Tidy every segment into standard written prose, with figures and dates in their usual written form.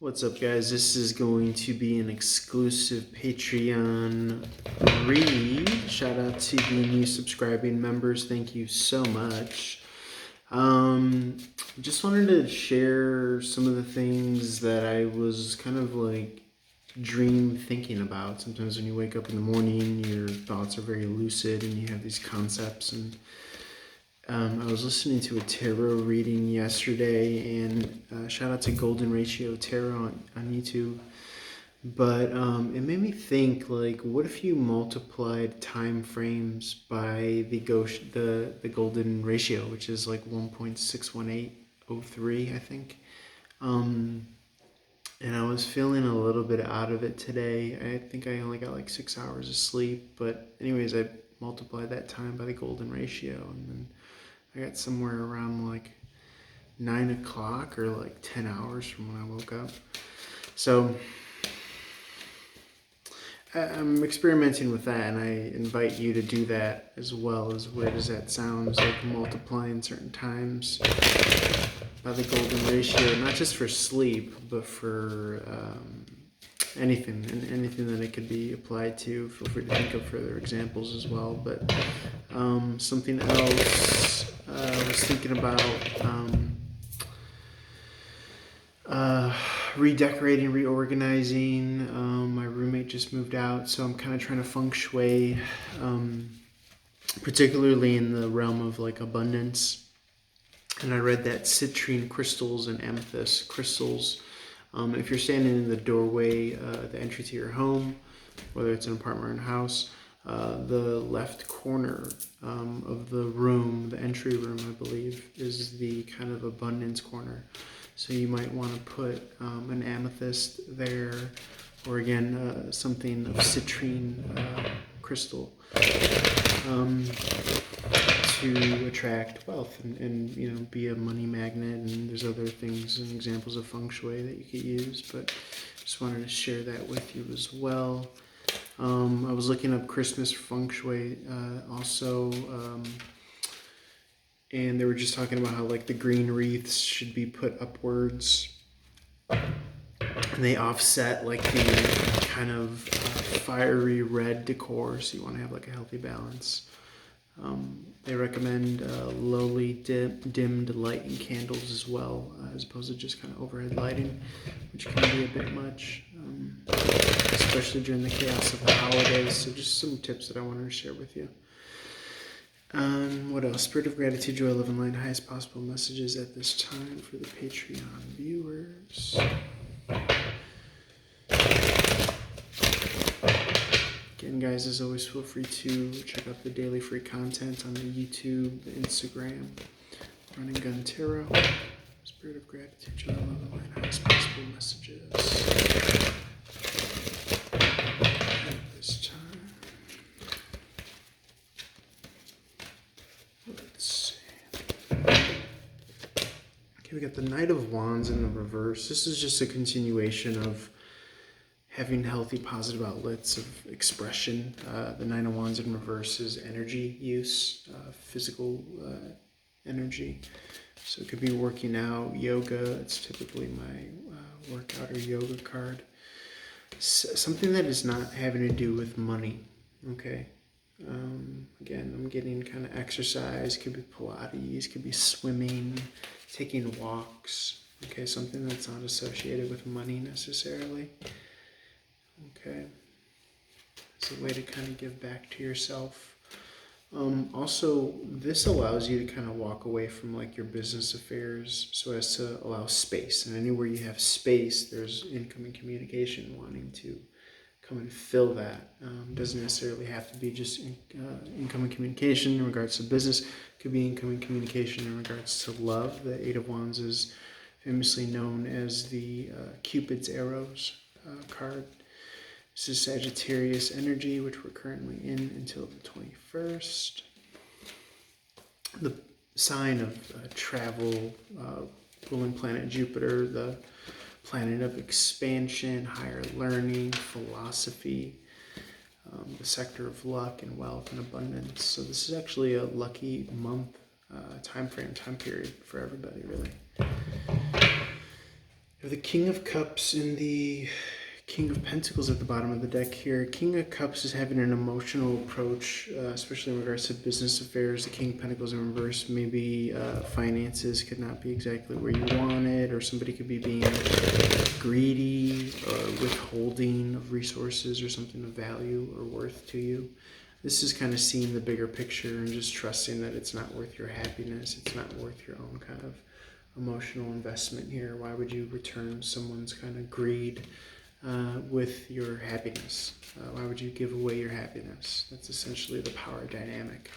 What's up, guys? This is going to be an exclusive Patreon read. Shout out to the new subscribing members. Thank you so much. Just wanted to share some of the things that I was kind of like dream thinking about. Sometimes when you wake up in the morning, your thoughts are very lucid and you have these concepts. And I was listening to a tarot reading yesterday, and shout out to Golden Ratio Tarot on YouTube. But it made me think, like, what if you multiplied time frames by the golden ratio, which is like 1.61803, I think. And I was feeling a little bit out of it today. I think I only got like 6 hours of sleep, but anyways, I multiplied that time by the golden ratio, and then I got somewhere around like 9 o'clock or like 10 hours from when I woke up. So I'm experimenting with that, and I invite you to do that as well. As weird as that sounds, like multiplying certain times by the golden ratio, not just for sleep, but for anything that it could be applied to. Feel free to think of further examples as well. But something else I was thinking about redecorating, reorganizing. My roommate just moved out, so I'm kind of trying to feng shui, particularly in the realm of like abundance. And I read that citrine crystals and amethyst crystals, if you're standing in the doorway, the entry to your home, whether it's an apartment or a house, the left corner of the room, the entry room, I believe, is the kind of abundance corner. So you might want to put an amethyst there, or again, something of citrine crystal to attract wealth and be a money magnet. And there's other things and examples of feng shui that you could use, but just wanted to share that with you as well. I was looking up Christmas feng shui also, and they were just talking about how like the green wreaths should be put upwards, and they offset like the kind of fiery red decor, so you want to have like a healthy balance. They recommend lowly dimmed lighting candles as well, as opposed to just kind of overhead lighting, which can be a bit much, especially during the chaos of the holidays. So just some tips that I wanted to share with you. What else? Spirit of gratitude, joy, love, and light. Highest possible messages at this time for the Patreon viewers. Again, guys, as always, feel free to check out the daily free content on the YouTube, the Instagram, Running Gun Tarot. Spirit of gratitude, joy, love, and light. Highest possible messages at this time. Let's see. Okay, we got the Knight of Wands in the reverse. This is just a continuation of having healthy, positive outlets of expression. The Nine of Wands in reverse is energy use, physical energy. So it could be working out, yoga. It's typically my workout or yoga card. Something that is not having to do with money, okay? Again, I'm getting kind of exercise. Could be Pilates, could be swimming, taking walks. Okay, something that's not associated with money necessarily. Okay, it's a way to kind of give back to yourself. Also, this allows you to kind of walk away from like your business affairs so as to allow space. And anywhere you have space, there's incoming communication wanting to come and fill that. Doesn't necessarily have to be just incoming communication in regards to business. It could be incoming communication in regards to love. The Eight of Wands is famously known as the Cupid's arrows card. This is Sagittarius energy, which we're currently in until the 21st. The sign of travel, ruling planet Jupiter, the planet of expansion, higher learning, philosophy, the sector of luck and wealth and abundance. So this is actually a lucky month, time period for everybody, really. have the King of Cups and the King of Pentacles at the bottom of the deck here. King of Cups is having an emotional approach, especially in regards to business affairs. The King of Pentacles in reverse, maybe finances could not be exactly where you want it, or somebody could be being greedy or withholding of resources or something of value or worth to you. This is kind of seeing the bigger picture and just trusting that it's not worth your happiness. It's not worth your own kind of emotional investment here. Why would you return someone's kind of greed with your happiness? Why would you give away your happiness? That's essentially the power dynamic.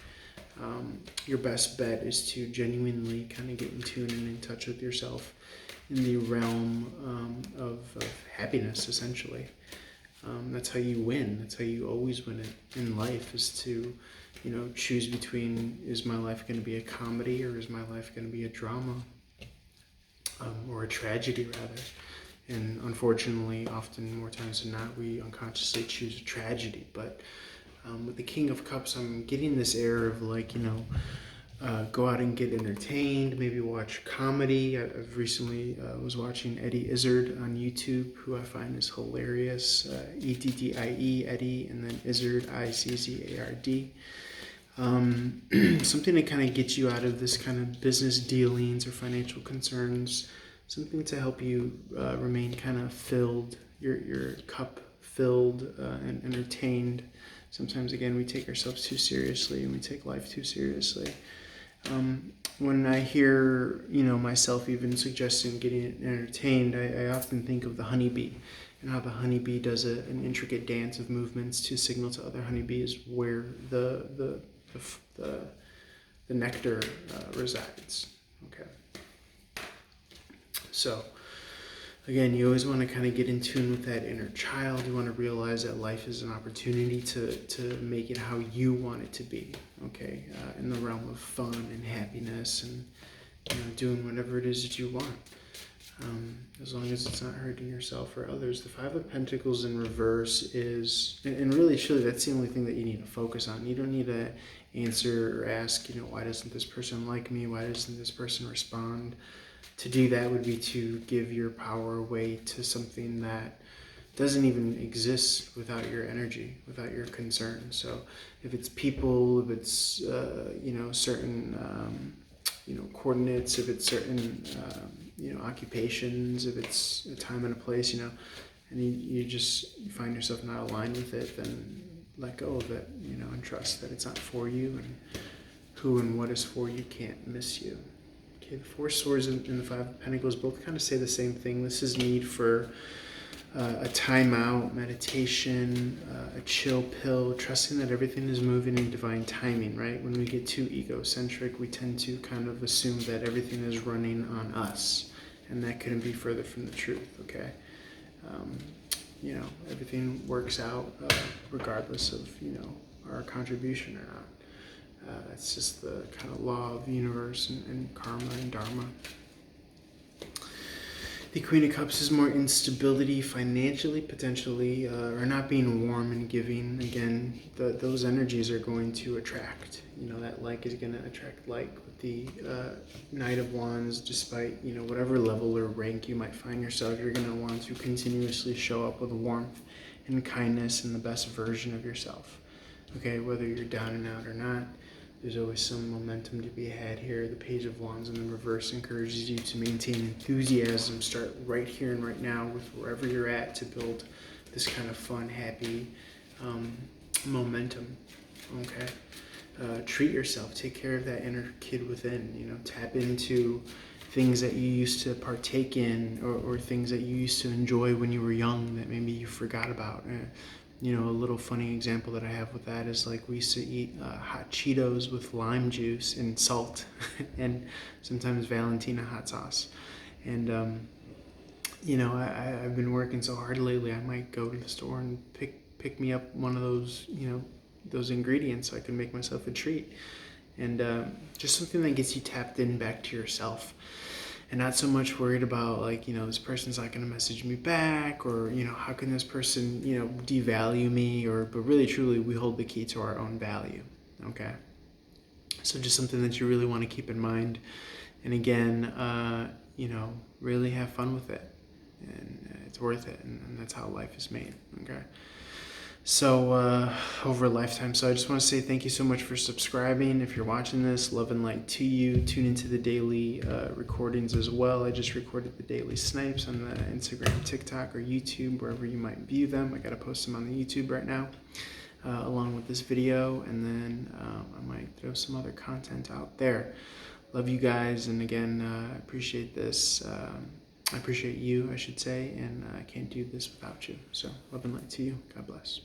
Your best bet is to genuinely kind of get in tune and in touch with yourself in the realm of happiness, essentially. That's how you win. That's how you always win it in life, is to, choose between, is my life going to be a comedy or is my life going to be a drama, or a tragedy rather. And unfortunately, often more times than not, we unconsciously choose a tragedy. But with the King of Cups, I'm getting this air of go out and get entertained, maybe watch comedy. I've recently was watching Eddie Izzard on YouTube, who I find is hilarious. Eddie, Eddie, and then Izzard, Izzard. Something to kind of get you out of this kind of business dealings or financial concerns. Something to help you remain kind of filled, your cup filled and entertained. Sometimes, again, we take ourselves too seriously and we take life too seriously. When I hear, myself even suggesting getting entertained, I often think of the honeybee and how the honeybee does an intricate dance of movements to signal to other honeybees where the nectar resides. Okay. So, again, you always want to kind of get in tune with that inner child. You want to realize that life is an opportunity to make it how you want it to be, okay? In the realm of fun and happiness and, doing whatever it is that you want. As long as it's not hurting yourself or others. The Five of Pentacles in reverse is, and really, truly, that's the only thing that you need to focus on. You don't need to answer or ask, why doesn't this person like me? Why doesn't this person respond? To do that would be to give your power away to something that doesn't even exist without your energy, without your concern. So if it's people, if it's, certain, coordinates, if it's certain, occupations, if it's a time and a place, and you find yourself not aligned with it, then let go of it, and trust that it's not for you, and who and what is for you can't miss you. Okay, the Four Swords and the Five of Pentacles both kind of say the same thing. This is need for a timeout, meditation, a chill pill, trusting that everything is moving in divine timing, right? When we get too egocentric, we tend to kind of assume that everything is running on us, and that couldn't be further from the truth, okay? Everything works out regardless of, our contribution or not. That's just the kind of law of the universe and karma and dharma. The Queen of Cups is more instability financially, potentially, or not being warm and giving. Again, those energies are going to attract. That like is going to attract like. With the Knight of Wands, despite, whatever level or rank you might find yourself, you're going to want to continuously show up with warmth and kindness and the best version of yourself. Okay, whether you're down and out or not. There's always some momentum to be had here. The Page of Wands in the reverse encourages you to maintain enthusiasm. Start right here and right now with wherever you're at to build this kind of fun, happy momentum. Okay? Treat yourself. Take care of that inner kid within. Tap into things that you used to partake in or things that you used to enjoy when you were young that maybe you forgot about. A little funny example that I have with that is we used to eat hot Cheetos with lime juice and salt and sometimes Valentina hot sauce. And, I've been working so hard lately, I might go to the store and pick me up one of those, those ingredients so I can make myself a treat. And just something that gets you tapped in back to yourself. And not so much worried about this person's not going to message me back, or how can this person devalue me, but really truly we hold the key to our own value. Okay, so just something that you really want to keep in mind, and again really have fun with it. it's worth it, and that's how life is made. Okay. So over a lifetime. So I just want to say thank you so much for subscribing. If you're watching this, love and light to you. Tune into the daily recordings as well. I just recorded the daily snipes on the Instagram, TikTok, or YouTube, wherever you might view them. I got to post them on the YouTube right now, along with this video, and then I might throw some other content out there. Love you guys, and again, I appreciate this. I appreciate you, I should say, and I can't do this without you. So love and light to you. God bless.